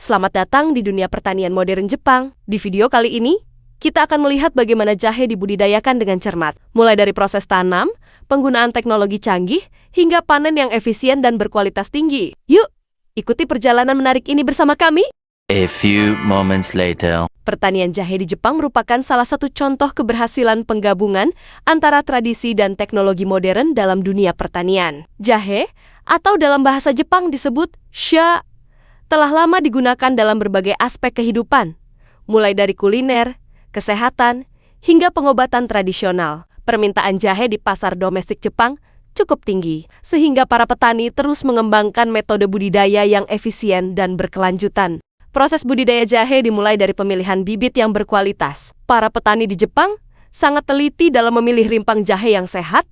Selamat datang di dunia pertanian modern Jepang. Di video kali ini, kita akan melihat bagaimana jahe dibudidayakan dengan cermat. Mulai dari proses tanam, penggunaan teknologi canggih, hingga panen yang efisien dan berkualitas tinggi. Yuk, ikuti perjalanan menarik ini bersama kami. A few moments later. Pertanian jahe di Jepang merupakan salah satu contoh keberhasilan penggabungan antara tradisi dan teknologi modern dalam dunia pertanian. Jahe, atau dalam bahasa Jepang disebut sha, telah lama digunakan dalam berbagai aspek kehidupan, mulai dari kuliner, kesehatan, hingga pengobatan tradisional. Permintaan jahe di pasar domestik Jepang cukup tinggi, sehingga para petani terus mengembangkan metode budidaya yang efisien dan berkelanjutan. Proses budidaya jahe dimulai dari pemilihan bibit yang berkualitas. Para petani di Jepang sangat teliti dalam memilih rimpang jahe yang sehat,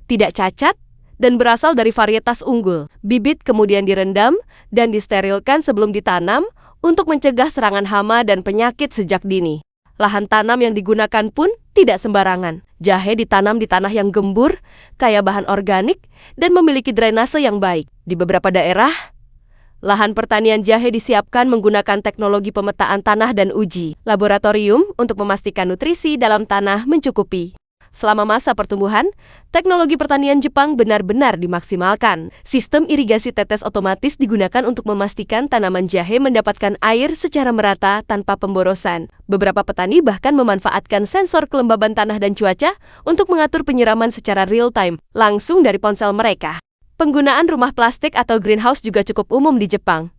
tidak cacat, dan berasal dari varietas unggul. Bibit kemudian direndam dan disterilkan sebelum ditanam untuk mencegah serangan hama dan penyakit sejak dini. Lahan tanam yang digunakan pun tidak sembarangan. Jahe ditanam di tanah yang gembur, kaya bahan organik, dan memiliki drainase yang baik. Di beberapa daerah, lahan pertanian jahe disiapkan menggunakan teknologi pemetaan tanah dan uji laboratorium untuk memastikan nutrisi dalam tanah mencukupi. Selama masa pertumbuhan, teknologi pertanian Jepang benar-benar dimaksimalkan. Sistem irigasi tetes otomatis digunakan untuk memastikan tanaman jahe mendapatkan air secara merata tanpa pemborosan. Beberapa petani bahkan memanfaatkan sensor kelembaban tanah dan cuaca untuk mengatur penyiraman secara real-time, langsung dari ponsel mereka. Penggunaan rumah plastik atau greenhouse juga cukup umum di Jepang,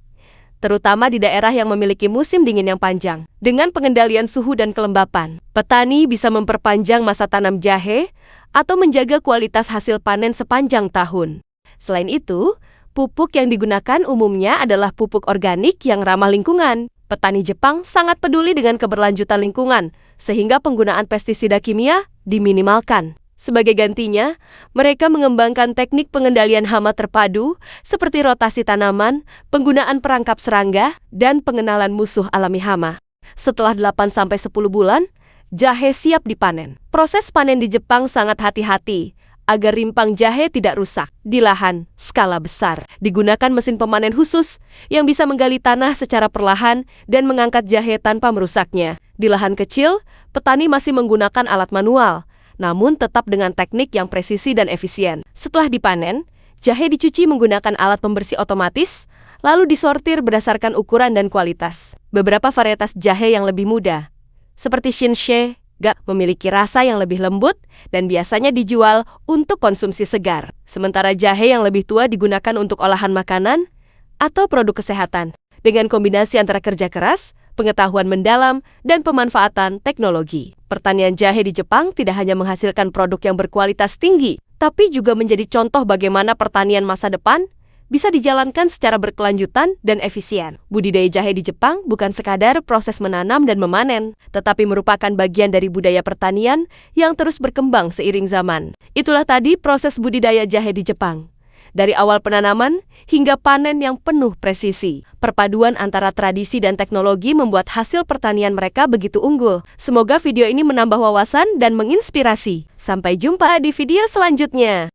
terutama di daerah yang memiliki musim dingin yang panjang. Dengan pengendalian suhu dan kelembapan, petani bisa memperpanjang masa tanam jahe atau menjaga kualitas hasil panen sepanjang tahun. Selain itu, pupuk yang digunakan umumnya adalah pupuk organik yang ramah lingkungan. Petani Jepang sangat peduli dengan keberlanjutan lingkungan, sehingga penggunaan pestisida kimia diminimalkan. Sebagai gantinya, mereka mengembangkan teknik pengendalian hama terpadu seperti rotasi tanaman, penggunaan perangkap serangga, dan pengenalan musuh alami hama. Setelah 8-10 bulan, jahe siap dipanen. Proses panen di Jepang sangat hati-hati agar rimpang jahe tidak rusak. Di lahan skala besar, digunakan mesin pemanen khusus yang bisa menggali tanah secara perlahan dan mengangkat jahe tanpa merusaknya. Di lahan kecil, petani masih menggunakan alat manual, namun tetap dengan teknik yang presisi dan efisien. Setelah dipanen, jahe dicuci menggunakan alat pembersih otomatis, lalu disortir berdasarkan ukuran dan kualitas. Beberapa varietas jahe yang lebih muda, seperti Shinsei, memiliki rasa yang lebih lembut dan biasanya dijual untuk konsumsi segar. Sementara jahe yang lebih tua digunakan untuk olahan makanan atau produk kesehatan. Dengan kombinasi antara kerja keras, pengetahuan mendalam, dan pemanfaatan teknologi, pertanian jahe di Jepang tidak hanya menghasilkan produk yang berkualitas tinggi, tapi juga menjadi contoh bagaimana pertanian masa depan bisa dijalankan secara berkelanjutan dan efisien. Budidaya jahe di Jepang bukan sekadar proses menanam dan memanen, tetapi merupakan bagian dari budaya pertanian yang terus berkembang seiring zaman. Itulah tadi proses budidaya jahe di Jepang. Dari awal penanaman hingga panen yang penuh presisi. Perpaduan antara tradisi dan teknologi membuat hasil pertanian mereka begitu unggul. Semoga video ini menambah wawasan dan menginspirasi. Sampai jumpa di video selanjutnya.